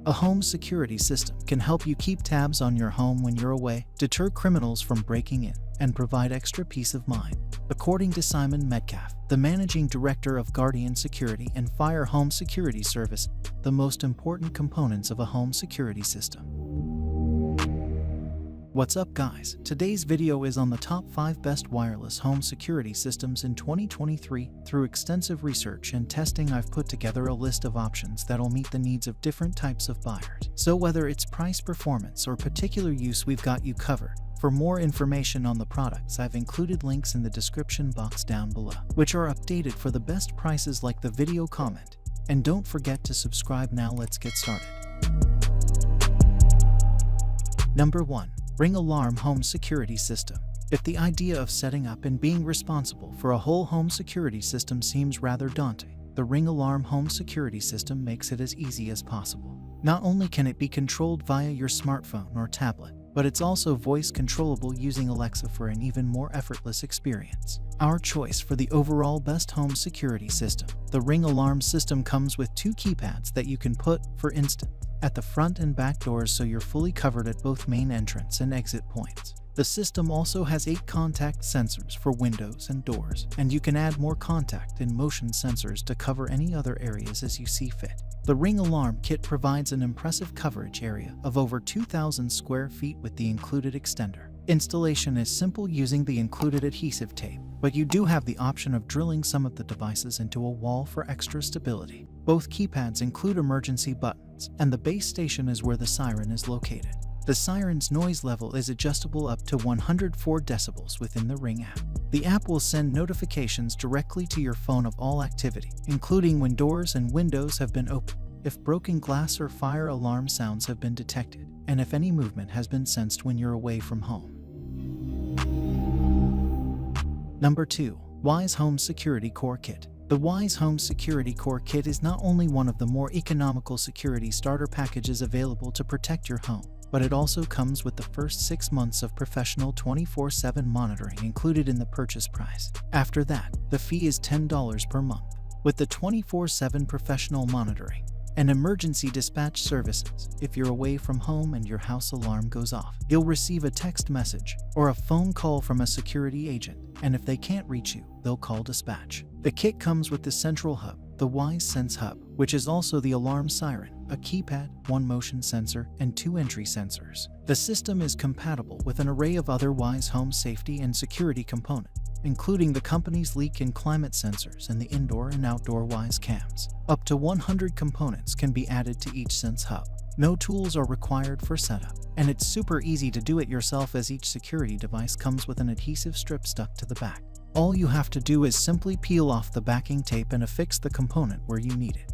A home security system can help you keep tabs on your home when you're away, deter criminals from breaking in, and provide extra peace of mind. According to Simon Metcalf, the managing director of Guardian Security and Fire Home Security Service, the most important components of a home security system. What's up guys? Today's video is on the top 5 best wireless home security systems in 2023. Through extensive research and testing, I've put together a list of options that'll meet the needs of different types of buyers. So whether it's price, performance, or particular use, we've got you covered. For more information on the products, I've included links in the description box down below, which are updated for the best prices like the video comment. And don't forget to subscribe now. Let's get started. Number 1. Ring Alarm Home Security System. If the idea of setting up and being responsible for a whole home security system seems rather daunting, the Ring Alarm Home Security System makes it as easy as possible. Not only can it be controlled via your smartphone or tablet, but it's also voice controllable using Alexa for an even more effortless experience. Our choice for the overall best home security system. The Ring Alarm system comes with 2 keypads that you can put, for instance, at the front and back doors, so you're fully covered at both main entrance and exit points. The system also has 8 contact sensors for windows and doors, and you can add more contact and motion sensors to cover any other areas as you see fit. The Ring Alarm Kit provides an impressive coverage area of over 2,000 square feet with the included extender. Installation is simple using the included adhesive tape, but you do have the option of drilling some of the devices into a wall for extra stability. Both keypads include emergency buttons, and the base station is where the siren is located. The siren's noise level is adjustable up to 104 decibels within the Ring app. The app will send notifications directly to your phone of all activity, including when doors and windows have been opened, if broken glass or fire alarm sounds have been detected, and if any movement has been sensed when you're away from home. Number 2. Wyze Home Security Core Kit. The Wyze Home Security Core Kit is not only one of the more economical security starter packages available to protect your home, but it also comes with the first 6 months of professional 24/7 monitoring included in the purchase price. After that, the fee is $10 per month. With the 24/7 professional monitoring and emergency dispatch services, if you're away from home and your house alarm goes off, you'll receive a text message or a phone call from a security agent, and if they can't reach you, they'll call dispatch. The kit comes with the central hub, the Wyze Sense Hub, which is also the alarm siren, a keypad, 1 motion sensor, and 2 entry sensors. The system is compatible with an array of other Wyze home safety and security components, including the company's leak and climate sensors and the indoor and outdoor Wyze cams. Up to 100 components can be added to each Sense Hub. No tools are required for setup, and it's super easy to do it yourself as each security device comes with an adhesive strip stuck to the back. All you have to do is simply peel off the backing tape and affix the component where you need it.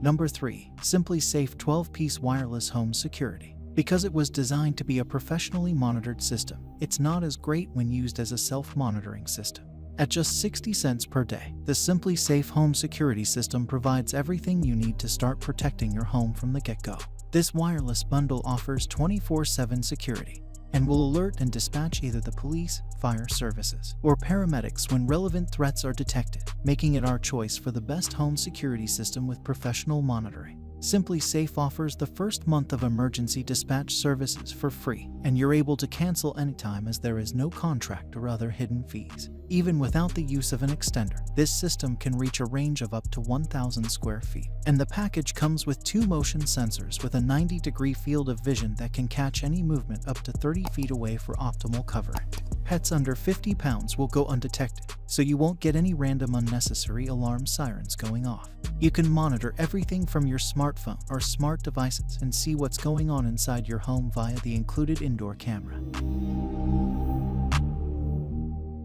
Number 3. SimpliSafe 12-piece wireless home security. Because it was designed to be a professionally monitored system, it's not as great when used as a self-monitoring system. At just 60 cents per day, the SimpliSafe home security system provides everything you need to start protecting your home from the get-go. This wireless bundle offers 24/7 security and will alert and dispatch either the police, fire services, or paramedics when relevant threats are detected, making it our choice for the best home security system with professional monitoring. SimpliSafe offers the first month of emergency dispatch services for free, and you're able to cancel anytime as there is no contract or other hidden fees. Even without the use of an extender, this system can reach a range of up to 1,000 square feet, and the package comes with 2 motion sensors with a 90-degree field of vision that can catch any movement up to 30 feet away for optimal coverage. Pets under 50 pounds will go undetected, so you won't get any random unnecessary alarm sirens going off. You can monitor everything from your smartphone or smart devices and see what's going on inside your home via the included indoor camera.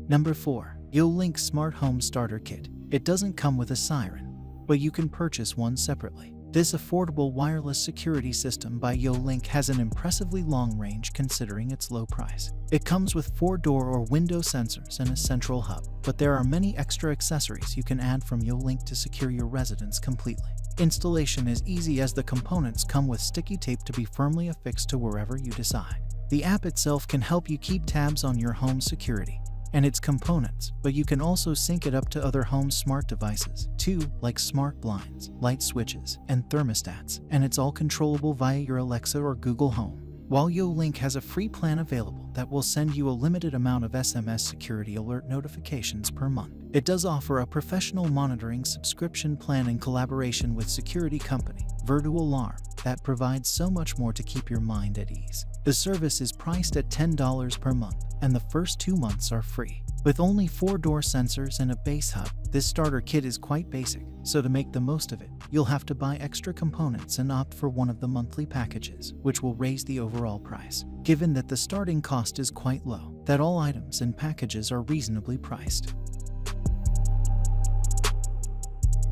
Number 4. YoLink Smart Home Starter Kit. It doesn't come with a siren, but you can purchase one separately. This affordable wireless security system by YoLink has an impressively long range considering its low price. It comes with 4 door or window sensors and a central hub, but there are many extra accessories you can add from YoLink to secure your residence completely. Installation is easy as the components come with sticky tape to be firmly affixed to wherever you decide. The app itself can help you keep tabs on your home security, and its components, but you can also sync it up to other home smart devices too, like smart blinds, light switches, and thermostats, and it's all controllable via your Alexa or Google Home. While YoLink has a free plan available that will send you a limited amount of SMS security alert notifications per month, it does offer a professional monitoring subscription plan in collaboration with security company Virtual Alarm that provides so much more to keep your mind at ease. The service is priced at $10 per month, and the first 2 months are free. With only 4 door sensors and a base hub, this starter kit is quite basic, so to make the most of it, you'll have to buy extra components and opt for one of the monthly packages, which will raise the overall price. Given that the starting cost is quite low, that all items and packages are reasonably priced.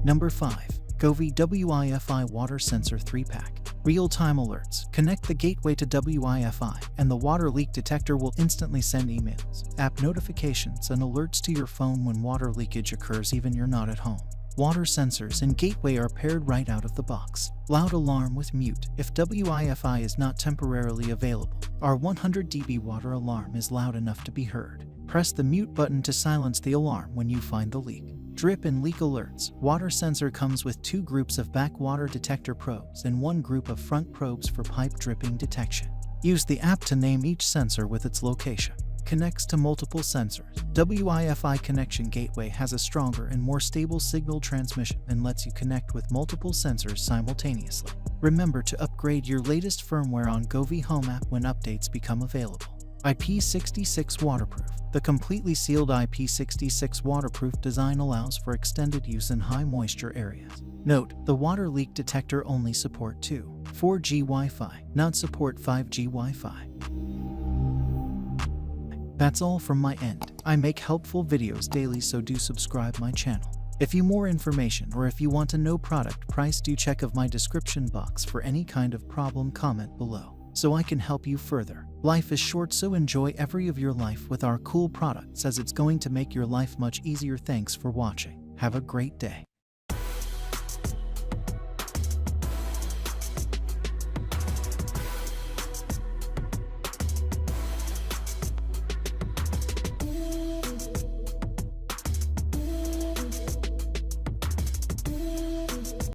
Number 5. Govee WiFi Water Sensor 3-Pack. Real-time alerts. Connect the gateway to Wi-Fi, and the water leak detector will instantly send emails, app notifications, and alerts to your phone when water leakage occurs even you're not at home. Water sensors and gateway are paired right out of the box. Loud alarm with mute. If Wi-Fi is not temporarily available, our 100 dB water alarm is loud enough to be heard. Press the mute button to silence the alarm when you find the leak. Drip and leak alerts. Water sensor comes with 2 groups of backwater detector probes and 1 group of front probes for pipe dripping detection. Use the app to name each sensor with its location. Connects to multiple sensors. Wi-Fi connection gateway has a stronger and more stable signal transmission and lets you connect with multiple sensors simultaneously. Remember to upgrade your latest firmware on Govee Home app when updates become available. IP66 waterproof. The completely sealed IP66 waterproof design allows for extended use in high moisture areas. Note, the water leak detector only support 4G Wi-Fi, not support 5G Wi-Fi. That's all from my end. I make helpful videos daily, so do subscribe my channel. If you more information or if you want to know product price, do check of my description box for any kind of problem. Comment below so I can help you further. Life is short, so enjoy every of your life with our cool products, as it's going to make your life much easier. Thanks for watching. Have a great day.